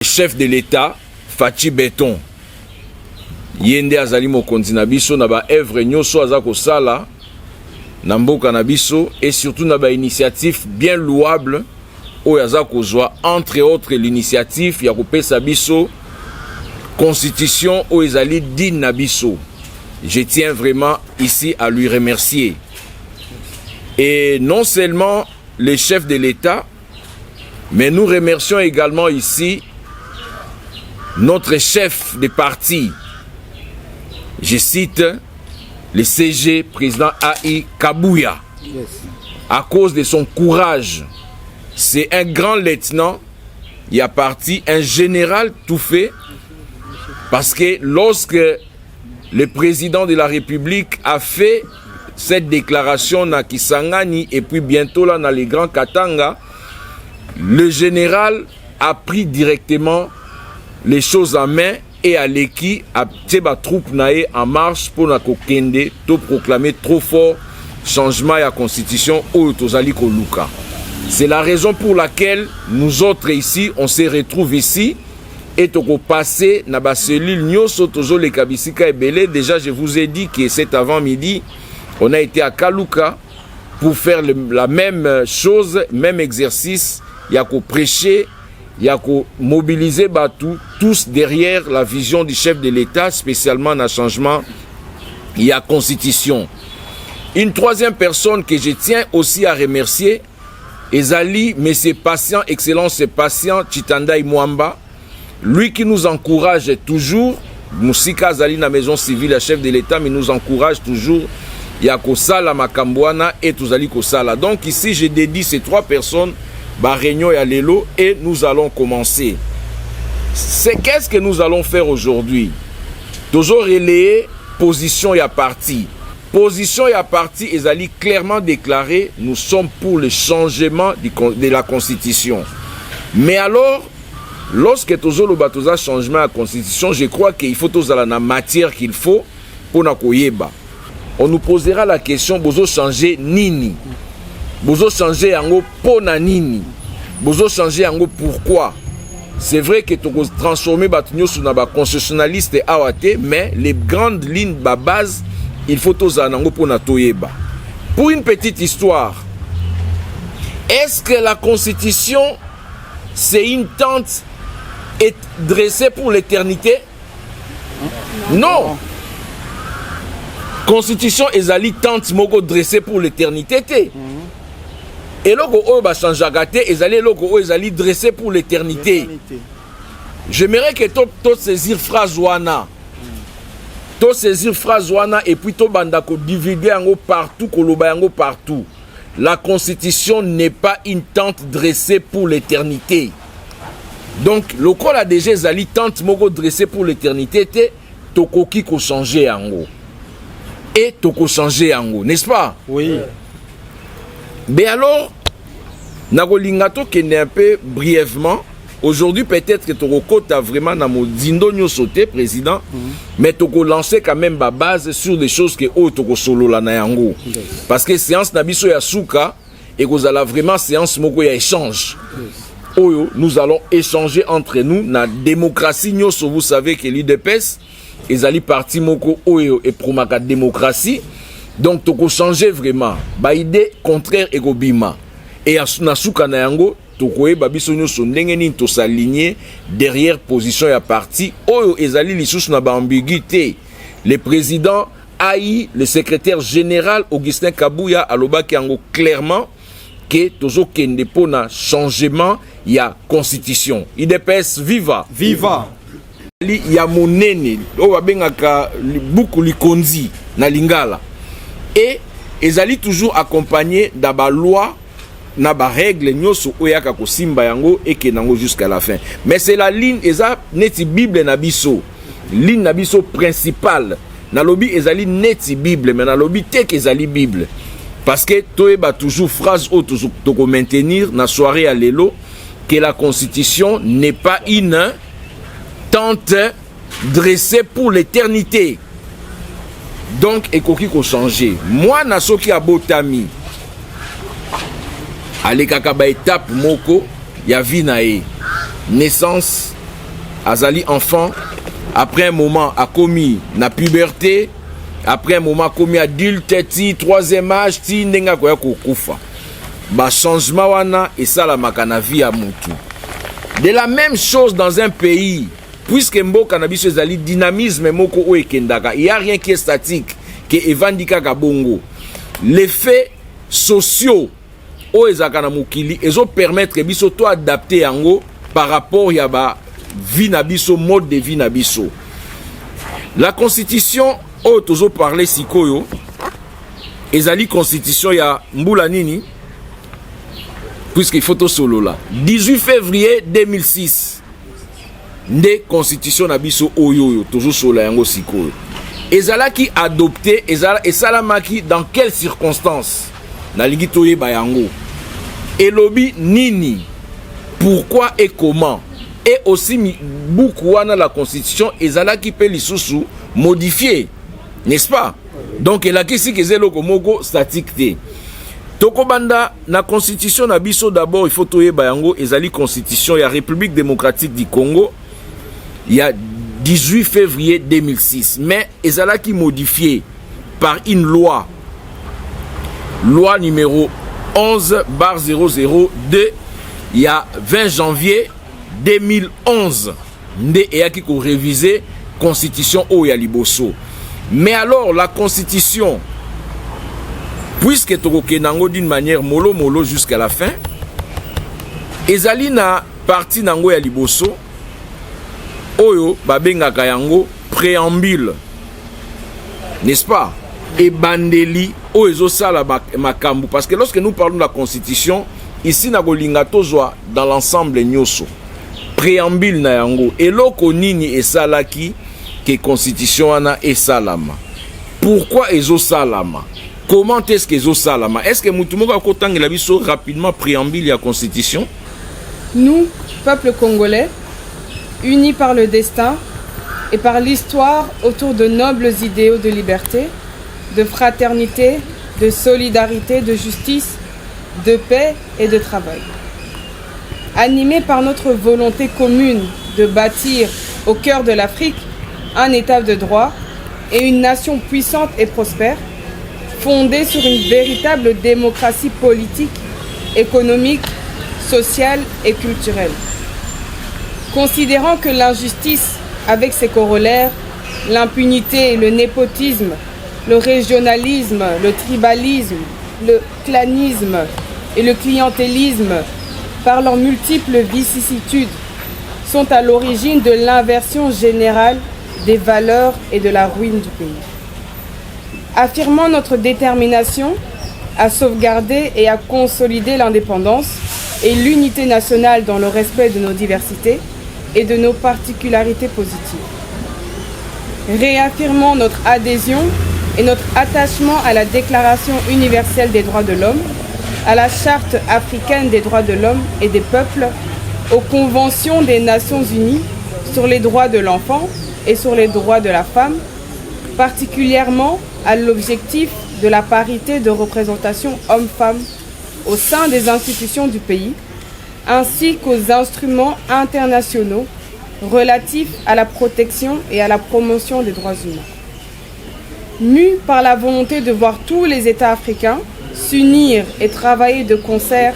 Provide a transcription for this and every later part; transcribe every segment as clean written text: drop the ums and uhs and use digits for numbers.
chef de l'État, Fachi Béton. Yende azali mokonzi na biso na ba œuvre nyoso azako sala na mboka na biso et surtout na ba initiative bien louable oyo azako zwa, entre autres l'initiative ya kopesa biso constitution oyo ezali digne na biso. Je tiens vraiment ici à lui remercier. Et non seulement le chef de l'État, mais nous remercions également ici notre chef de parti. Je cite le CG, président AI Kabouya, à cause de son courage. C'est un grand lieutenant, il a parti, un général tout fait, parce que lorsque le président de la République a fait cette déclaration na Kisangani et puis bientôt là dans les grands Katanga, le général a pris directement les choses en main et à l'équipe a teba troupe naé en marche pour na kokende to proclamer trop fort changement à la constitution au tozali koluka. C'est la raison pour laquelle nous autres ici on se retrouve ici et toko passer na ba cellule nyoso tozo le kabisika ebele. Déjà je vous ai dit que cet avant-midi on a été à Kaluka pour faire la même chose, même exercice, il y a qu'au prêcher. Il y a qu'à mobiliser tous derrière la vision du chef de l'État, spécialement dans le changement, il y a constitution. Une troisième personne que je tiens aussi à remercier, Ezali, mais c'est patient, excellence patient, Chitandai Mwamba, lui qui nous encourage toujours, Moussika Zali, la maison civile, le chef de l'État, mais nous encourage toujours, il y a Kosala Makambouana et Touzali Kosala. Donc ici, je dédie ces trois personnes, Réunion et Alélo, et nous allons commencer. Qu'est-ce que nous allons faire aujourd'hui? Toujours relayer position et à parti. Position et à parti, ils allaient clairement déclarer, nous sommes pour le changement de la Constitution. Mais alors, lorsque toujours le batoza changement de la Constitution, je crois qu'il faut tous la matière qu'il faut pour na koyeba. On nous posera la question, bozo changer nini? Bozo changer yango pona nini? Bozo changer yango pourquoi? C'est vrai que tu as transformé Batunyo sur un constitutionnaliste awate, mais les grandes lignes de base, il faut tous en yango pona toyeba. Pour une petite histoire, est-ce que la constitution c'est une tente dressée pour l'éternité? Non. Constitution ezali tente moko dressée pour l'éternité. Et logo oyo ba changeagate ezali logo oyo ezali dressé pour l'éternité. J'aimerais que to saisir phrase wana. To saisir phrase wana et puis to banda ko diviser yango partout, koloba yango partout. La constitution n'est pas une tente dressée pour l'éternité. Donc le col a déjà ezali tente moko dressée pour l'éternité te tokoki ko changer yango. Et toko changer yango, n'est-ce pas? Oui. Mais alors, Nagolingato qui est un peu brièvement, aujourd'hui peut-être que Toroko a vraiment Dindo sauté, président, mais Toko lancé quand même ma base sur des choses que Toko solo la nayango. Parce que séance Nabiso Yasuka et que vous allez vraiment séance Moko ya échange. Oyo, nous allons échanger entre nous, na démocratie, vous savez que l'UDPS, ils allaient parti Moko Oyo et promaka démocratie. Donc, tu peux changer vraiment. Ba idée contraire et gobima. Et à Nasuka Nayango, tu peux s'aligner derrière position et parti. Oyo ezali lissus na ba ambiguïté. Le président Aïe, le secrétaire général Augustin Kabouya, aloba kiango clairement que tozo kende pona changement ya constitution. IDPS viva. Viva. Il y a monene. Owa bengaka beaucoup likonzi na lingala. Et ils allaient toujours accompagner d'aba loi, n'aba règle, nyoso oyaka ko simba yango et kenango jusqu'à la fin. Mais c'est la ligne, eza neti Bible nabiso, ligne nabiso principale. Na lobby ezali neti Bible, mais na lobby tek ezali Bible. Parce que toeba toujours phrase ou toujours toko maintenir na soirée à l'élo que la constitution n'est pas une tente dressée pour l'éternité. Donc, il faut changer. Moi, nasoki abotami. Allez, kakaba étape moko, ya vinae. Naissance azali enfant, après un moment a commis na puberté, après un moment a commis adulte, ti troisième âge, ti ndenga koya kokufa. Ba changement wana et ça la makana vie à mutu. De la même chose dans un pays, puisque mboka na biso ezali dynamisme moko o ekendaka, il y a rien qui est statique, que evandika ka bongo. Les faits sociaux o ezaka na mukili ezo permettre biso to adapter yango par rapport ya ba vie na biso, mode de vie na biso. La constitution o tozo parler sikoyo ezali constitution ya mbula nini, puisqu'il faut tout solo là. 18 février 2006. Nde constitution na biso oyo toujours solo yango sikoyo. Ezalaki adopté, esalamaki dans quelles circonstances? Na lingi toye bayango. Elobi nini? Pourquoi et comment? Et aussi beaucoup wana la constitution ezalaki pe lisusu modifié, n'est-ce pas? Donc elaki si kezelo komoko statique te. Tokobanda na constitution na biso d'abord il faut toye bayango ezali constitution ya République démocratique du Congo. Il y a 18 février 2006, mais ezalaki modifié par une loi numéro 11/002 il y a 20 janvier 2011 nde eyaki ko réviser constitution oya liboso. Mais alors la constitution, puisque tokoke nango d'une manière molo jusqu'à la fin, ezali na parti nango ya liboso oyo babengaka yango préambule, n'est-ce pas? Et bandeli oyo ezosala makambu, parce que lorsque nous parlons de la constitution ici na kolinga tozwa dans l'ensemble nyoso préambule na yango eloko nini esalaki que constitution wana esalama. Pourquoi ezosalama? Comment est-ce que ezosalama? Est-ce que mutu moko akotangela biso rapidement préambule ya constitution? Nous, peuple congolais, unis par le destin et par l'histoire autour de nobles idéaux de liberté, de fraternité, de solidarité, de justice, de paix et de travail. Animés par notre volonté commune de bâtir au cœur de l'Afrique un État de droit et une nation puissante et prospère, fondée sur une véritable démocratie politique, économique, sociale et culturelle. Considérant que l'injustice, avec ses corollaires, l'impunité, le népotisme, le régionalisme, le tribalisme, le clanisme et le clientélisme, par leurs multiples vicissitudes, sont à l'origine de l'inversion générale des valeurs et de la ruine du pays. Affirmant notre détermination à sauvegarder et à consolider l'indépendance et l'unité nationale dans le respect de nos diversités et de nos particularités positives. Réaffirmant notre adhésion et notre attachement à la Déclaration universelle des droits de l'homme, à la Charte africaine des droits de l'homme et des peuples, aux conventions des Nations unies sur les droits de l'enfant et sur les droits de la femme, particulièrement à l'objectif de la parité de représentation hommes-femmes au sein des institutions du pays, ainsi qu'aux instruments internationaux relatifs à la protection et à la promotion des droits humains. Mus par la volonté de voir tous les États africains s'unir et travailler de concert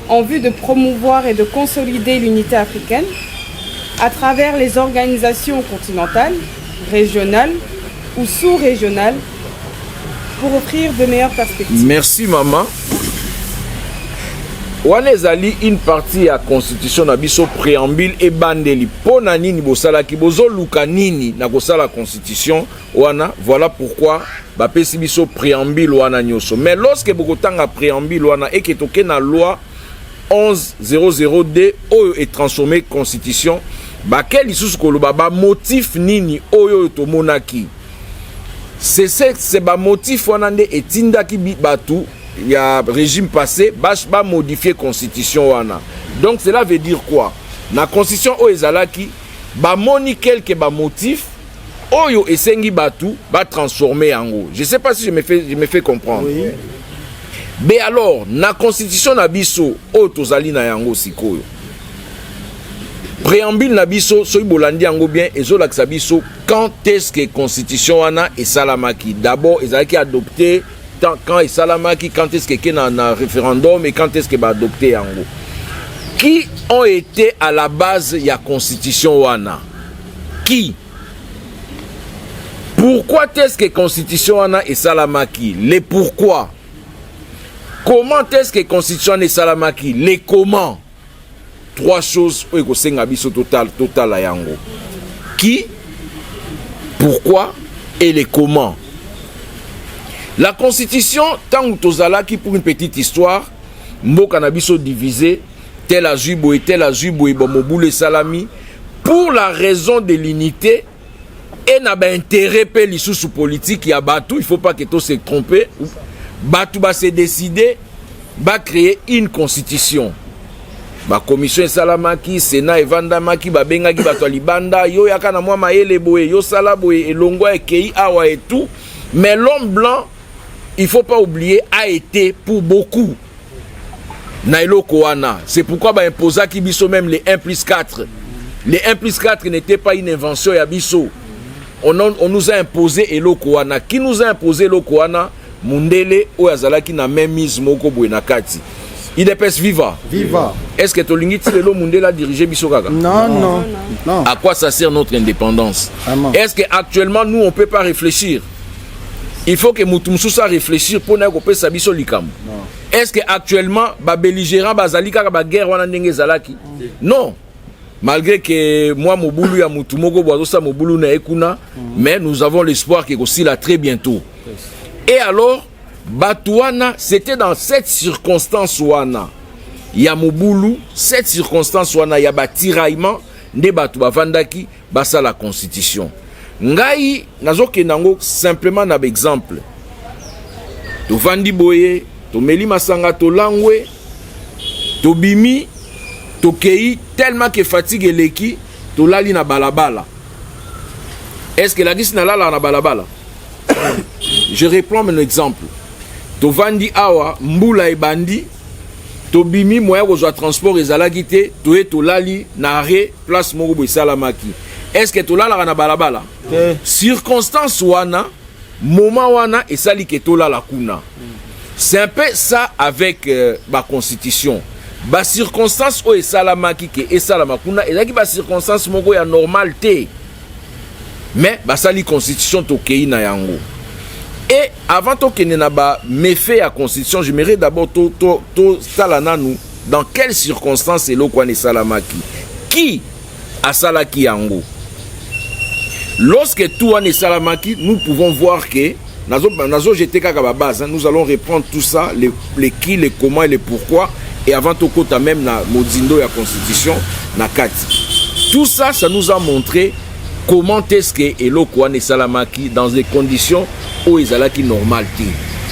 en vue de promouvoir et de consolider l'unité africaine à travers les organisations continentales, régionales ou sous-régionales pour offrir de meilleures perspectives. Merci maman. Wana ezali une partie ya constitution na biso préambule et bandeli pona nini bosala ki bozo luka nini na kosala constitution wana. Voilà pourquoi bapesi biso préambule wana nyoso. Mais lorsque bokotanga préambule wana et que toke na loi 11/002 oyo est transformé constitution, bakel lisusu koloba ba motif nini oyo tomonaki. C'est ba motif wana nde etindaki batu il y a régime passé ba modifier constitution wana. Donc cela veut dire quoi? Na constitution o ezalaki ba moni quelques ba motifs oyo esengi batu ba transformer yango. Je sais pas si je me fais comprendre. Oui. Mais alors na constitution na biso o tozali na yango sikoyo. préambule na biso soki bolandi yango bien ezolakisa biso quand est-ce que constitution wana esalamaki. D'abord ezalaki adopté quand esalamaki, quand est-ce que na référendum et quand est-ce que ba adopté yango. Qui ont été à la base ya constitution wana? Qui? Pourquoi est-ce que constitution wana esalamaki? Les pourquoi? Comment est-ce que constitution wana esalamaki? Les comment? Trois choses pour que senga biso total la yango. Qui, pourquoi et les comment. La constitution, tant tozala qui pour une petite histoire, mboka na biso divisé, tel azubo et tel azubo et bomobule salami, pour la raison de l'unité et n'a pas intérêt pe l'issue politique ya batu, il faut pas que tout se trompe. Batu ba se décider, ba créer une constitution. Ba commission salamaki, Sénat evandamaki, ba bengaki bato libanda, yo yaka na mwa maele boye, yo sala boye, elongwa ekei awa et tout. Mais l'homme blanc, il faut pas oublier, a été pour beaucoup Nailo Koana. C'est pourquoi ba imposa ki biso même les 1+4. Les 1+4 n'était pas une invention ya biso. On nous a imposé Elo Koana. Qui nous a imposé Elo Koana? Mundele oyazalaki na même mise moko boye na kati. Il est pèse viva. Viva. Est-ce que Tolingi Tilelo Mundela dirige Bisokaka? Non. À quoi ça sert notre indépendance? Est-ce qu'actuellement nous on peut pas réfléchir? Il faut que Moutoumsousa réfléchisse pour n'avoir pas Sabiso Likam. Est-ce qu'actuellement ba belligérant bazalika ba guerre wana ndenge zalaki? Non. Malgré que moi Moboulou ya Moutoumoko boazosa Moboulou na ekuna, mais nous avons l'espoir qu'il aussi là très bientôt. Et alors Batouana, c'était dans cette circonstance wana ya Moboulou, cette circonstance wana ya batiraillement nde batu bavandaki basa la constitution. Ngai nazoke nango simplement na exemple. To vandi boye, to meli masanga to langwe, to bimi, to kei tellement que fatigue leki, to lali na balabala. Est-ce que la gis na lala na balabala? Je reprends mon exemple. To vandi awa mbula ebandi, to bimi moyen kozwa transport ezalaki te, to e to lali na arrêt place moko boye salamaki. Est-ce que to lala na balabala? Circonstance wana, moment wana et sali que to lala kuna. C'est un peu ça avec ma constitution. Ba circonstance o e salamaki ke e salamakuna et là ba circonstance moko ya normal te. Mais ba sali constitution to kei na yango. Et avant que nous n'ayons méfait à la constitution, j'aimerais d'abord nous dans quelles circonstances est l'Okwane Salamaki? Qui a Salaki Yango? Lorsque tout est Salamaki, nous pouvons voir que nous allons reprendre tout ça, les qui, les comment et les pourquoi, et avant tout même na Modzindo et la constitution, na Kati. Tout ça, ça nous a montré comment est-ce que Elo Kwane Salamaki dans des conditions où ils allaient qui normal.